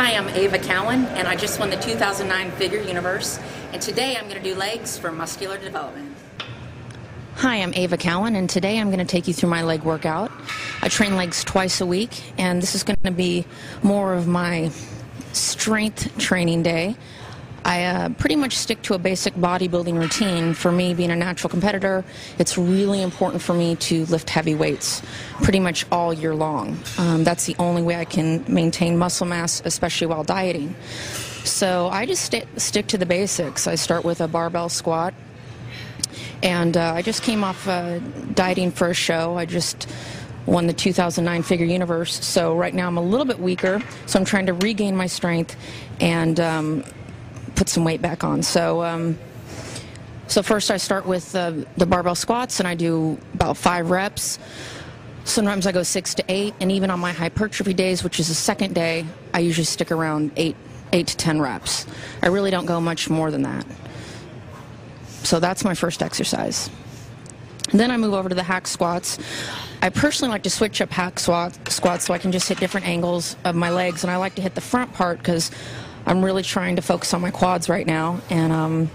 Hi, I'm Ava Cowan, and I just won the 2009 Figure Universe, and today I'm going to do legs for muscular development. Hi, I'm Ava Cowan, and today I'm going to take you through my leg workout. I train legs twice a week, and this is going to be more of my strength training day. I pretty much stick to a basic bodybuilding routine. For me, being a natural competitor, it's really important for me to lift heavy weights pretty much all year long. That's the only way I can maintain muscle mass, especially while dieting. So I just stick to the basics. I start with a barbell squat, and I just came off dieting for a show. I just won the 2009 Figure Universe, so right now I'm a little bit weaker, so I'm trying to regain my strength and put some weight back on. So first I start with the barbell squats, and I do about 5 reps. Sometimes I go 6 to 8, and even on my hypertrophy days, which is the second day, I usually stick around 8 to 10 reps. I really don't go much more than that. So that's my first exercise. Then I move over to the hack squats. I personally like to switch up hack squats so I can just hit different angles of my legs, and I like to hit the front part because I'm really trying to focus on my quads right now. And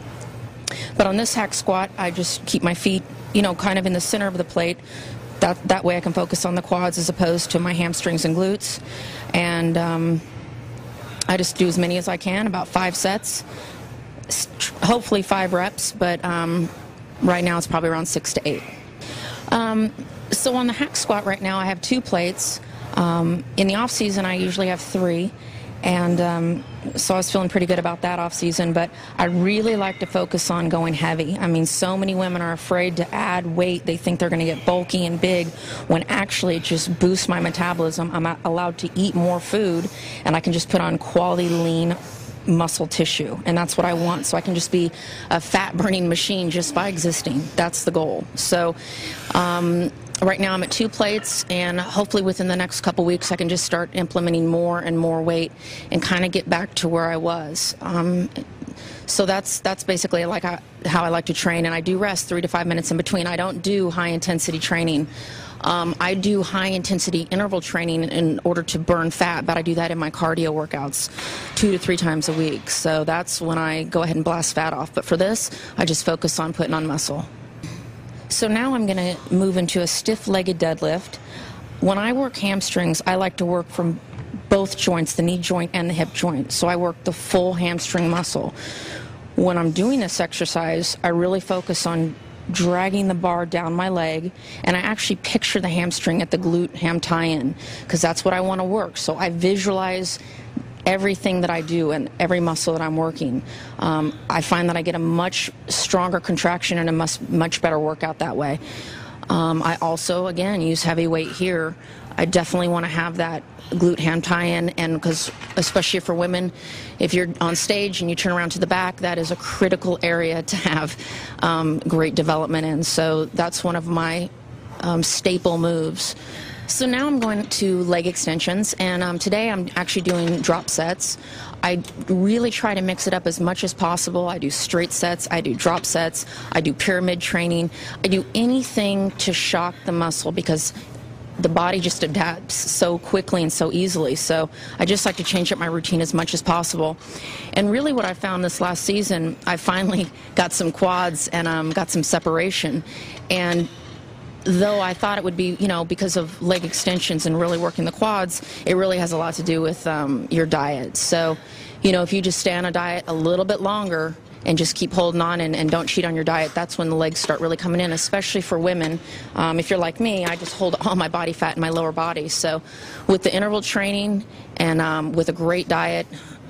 but on this hack squat, I just keep my feet, kind of in the center of the plate. That way I can focus on the quads as opposed to my hamstrings and glutes. And I just do as many as I can, about 5 sets, hopefully 5 reps, but right now it's probably around 6 to 8. So on the hack squat right now, I have 2 plates. In the off season, I usually have 3. And so I was feeling pretty good about that off season, but I really like to focus on going heavy. I mean, so many women are afraid to add weight. They think they're going to get bulky and big, when actually it just boosts my metabolism. I'm allowed to eat more food, and I can just put on quality lean muscle tissue, and that's what I want. So I can just be a fat burning machine just by existing. That's the goal. So right now I'm at 2 plates, and hopefully within the next couple weeks I can just start implementing more and more weight and kind of get back to where I was. So that's basically how I like to train, and I do rest 3 to 5 minutes in between. I don't do high intensity training. I do high intensity interval training in order to burn fat, but I do that in my cardio workouts 2 to 3 times a week. So that's when I go ahead and blast fat off. But for this, I just focus on putting on muscle. So now I'm going to move into a stiff-legged deadlift. When I work hamstrings, I like to work from both joints, the knee joint and the hip joint. So I work the full hamstring muscle. When I'm doing this exercise, I really focus on dragging the bar down my leg, and I actually picture the hamstring at the glute ham tie-in, because that's what I want to work. So I visualize everything that I do and every muscle that I'm working. I find that I get a much stronger contraction and a much better workout that way. I also, again, use heavy weight here. I definitely want to have that glute ham tie-in, and because especially for women, if you're on stage and you turn around to the back, that is a critical area to have great development in. So that's one of my staple moves. So now I'm going to leg extensions, and today I'm actually doing drop sets. I really try to mix it up as much as possible. I do straight sets, I do drop sets, I do pyramid training. I do anything to shock the muscle, because the body just adapts so quickly and so easily. So I just like to change up my routine as much as possible. And really what I found this last season, I finally got some quads and got some separation. And though I thought it would be, because of leg extensions and really working the quads, it really has a lot to do with your diet. So, if you just stay on a diet a little bit longer and just keep holding on and don't cheat on your diet, that's when the legs start really coming in, especially for women. If you're like me, I just hold all my body fat in my lower body. So with the interval training and with a great diet,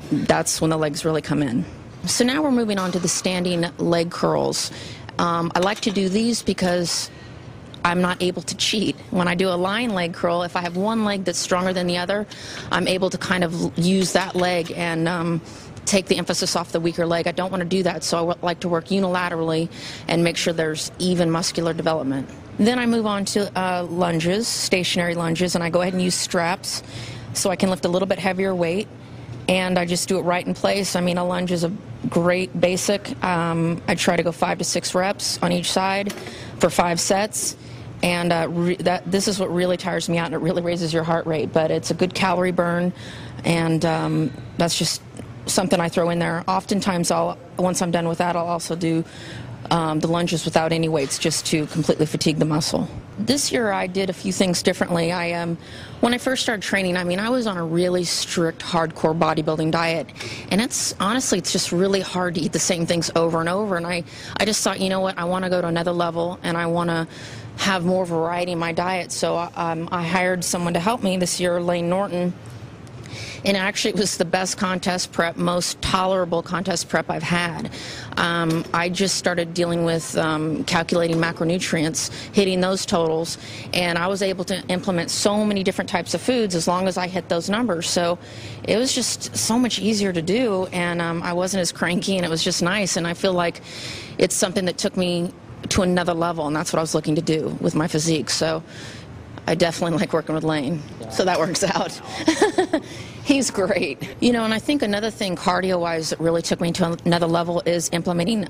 that's when the legs really come in. So now we're moving on to the standing leg curls. I like to do these because I'm not able to cheat. When I do a lying leg curl, if I have one leg that's stronger than the other, I'm able to kind of use that leg and take the emphasis off the weaker leg. I don't want to do that, so I like to work unilaterally and make sure there's even muscular development. Then I move on to lunges, stationary lunges, and I go ahead and use straps so I can lift a little bit heavier weight, and I just do it right in place. I mean, a lunge is a great basic. I try to go 5 to 6 reps on each side for 5 sets. And this is what really tires me out, and it really raises your heart rate. But it's a good calorie burn, And that's just something I throw in there. Oftentimes, once I'm done with that, I'll also do the lunges without any weights, just to completely fatigue the muscle. This year I did a few things differently. When I first started training, I was on a really strict, hardcore bodybuilding diet, and it's just really hard to eat the same things over and over. And I just thought, you know what, I want to go to another level, and I want to have more variety in my diet. So I hired someone to help me this year, Lane Norton. And actually, it was the best contest prep, most tolerable contest prep I've had. I just started dealing with calculating macronutrients, hitting those totals, and I was able to implement so many different types of foods as long as I hit those numbers. So it was just so much easier to do, and I wasn't as cranky, and it was just nice. And I feel like it's something that took me to another level, and that's what I was looking to do with my physique. So I definitely like working with Lane, so that works out. He's great. And I think another thing cardio-wise that really took me to another level is implementing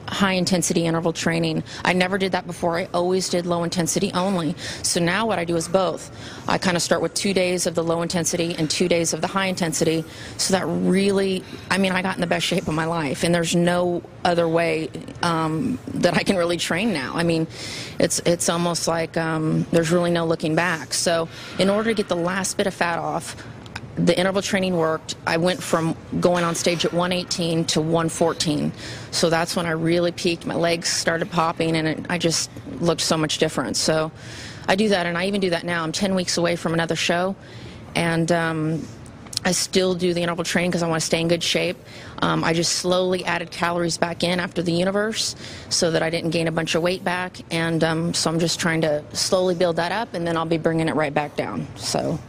high-intensity interval training. I never did that before. I always did low-intensity only. So now what I do is both. I kind of start with 2 days of the low-intensity and 2 days of the high-intensity. So that really, I got in the best shape of my life, and there's no other way that I can really train now. It's almost like there's really no looking back. So in order to get the last bit of fat off, the interval training worked. I went from going on stage at 118 to 114. So that's when I really peaked. My legs started popping, and I just looked so much different. So I do that, and I even do that now. I'm 10 weeks away from another show, and I still do the interval training because I want to stay in good shape. I just slowly added calories back in after the universe so that I didn't gain a bunch of weight back. And so I'm just trying to slowly build that up, and then I'll be bringing it right back down. So.